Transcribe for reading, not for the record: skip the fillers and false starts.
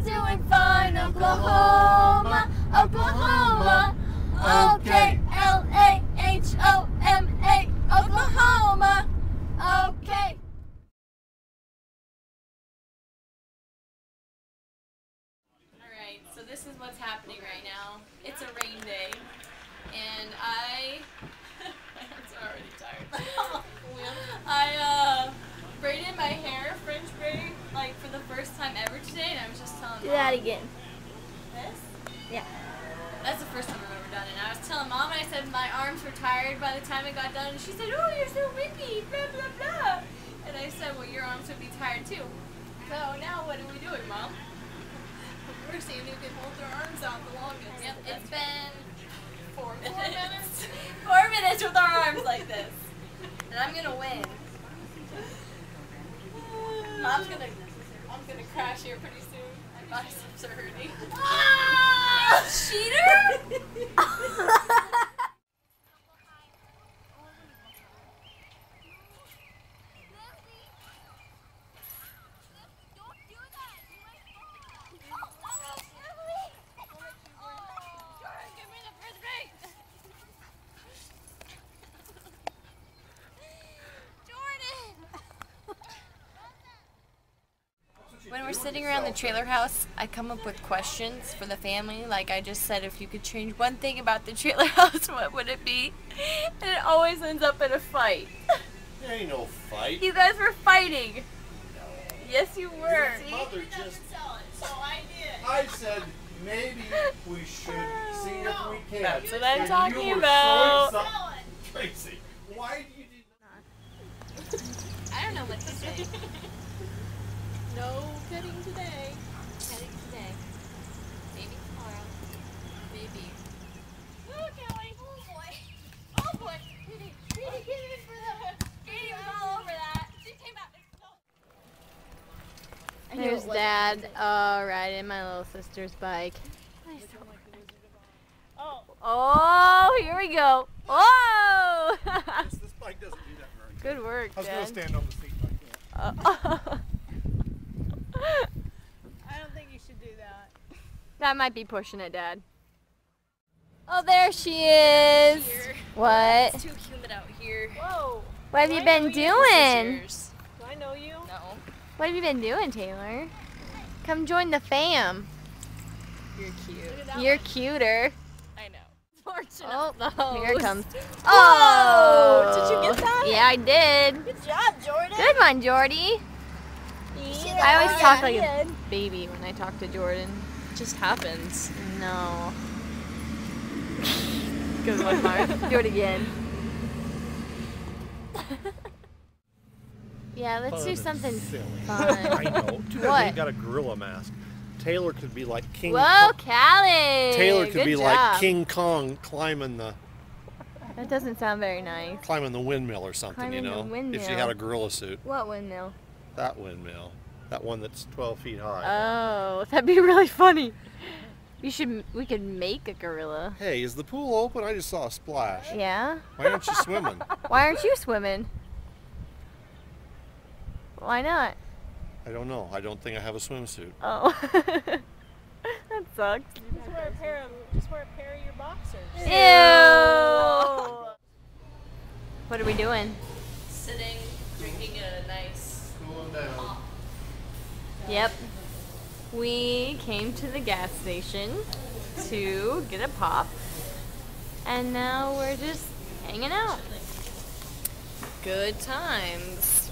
doing fine, Oklahoma, Oklahoma. O-K-L-A-H-O-M-A, Oklahoma. Okay. Alright, so this is what's happening right now. It's a rain day, and my hands are already tired. I braided my hair, French braid, like for the first time ever today, and I was just telling Mom. Do that again. This? Yeah. That's the first time I've ever done it. And I was telling Mom, and I said my arms were tired by the time it got done, and she said, "Oh, you're so windy, blah, blah, blah." And I said, well, your arms would be tired too. So now what are we doing, Mom? We're seeing who can hold their arms out the longest. Yep, it's been 4 minutes. 4 minutes? 4 minutes with our arms like this. And I'm gonna win. I'm gonna crash here pretty soon. My biceps are hurting. Ah! Cheater! When we're sitting around the trailer house, I come up with questions for the family. Like I just said, if you could change one thing about the trailer house, what would it be? And it always ends up in a fight. There ain't no fight. You guys were fighting. Yes, you were. Your mother just... So I did. I said maybe we should see if we can. That's what I'm And talking you were about. So Tracy, why do you do that? I don't know what to say. No cutting today. Cutting today. Maybe tomorrow. Maybe. Oh, Kelly. Oh, boy. Oh, boy. Katie, get in for that. Katie was all over that. She came out. There's Dad riding my little sister's bike. Oh, here we go. Oh! This bike doesn't do that very Good work, I was Dad. going to stand on the seat like that. I don't think you should do that. That might be pushing it, Dad. Oh, there she is. Here. What? It's too humid out here. Whoa. What have you I been know you. doing? Do I know you? No. What have you been doing, Taylor? Come join the fam. You're cute. You're cuter. I know. Fortunate. Oh, though. here it comes. Whoa! Oh! Did you get that? Yeah, I did. Good job, Jordan. Good one, Jordy. Yeah. I always talk like a baby when I talk to Jordan. It just happens. No. Good one, Mark. Do it again. Yeah, let's do something fun. I know. Too bad What? they ain't got a gorilla mask. Taylor could be like King Whoa, Kong. Callie! Taylor could Good be job. like King Kong climbing the That doesn't sound very nice. windmill or something, Climbing you the know? If she windmill. had a gorilla suit. What windmill? That windmill. That one that's 12 feet high. Oh, that'd be really funny. We could make a gorilla. Hey, is the pool open? I just saw a splash. Yeah? Why aren't you swimming? Why aren't you swimming? Why not? I don't know. I don't think I have a swimsuit. Oh. That sucks. Just wear a pair of your boxers. Ew! What are we doing? Sitting, drinking a nice Cooling down. pop. Yep. We came to the gas station to get a pop, and now we're just hanging out. Good times.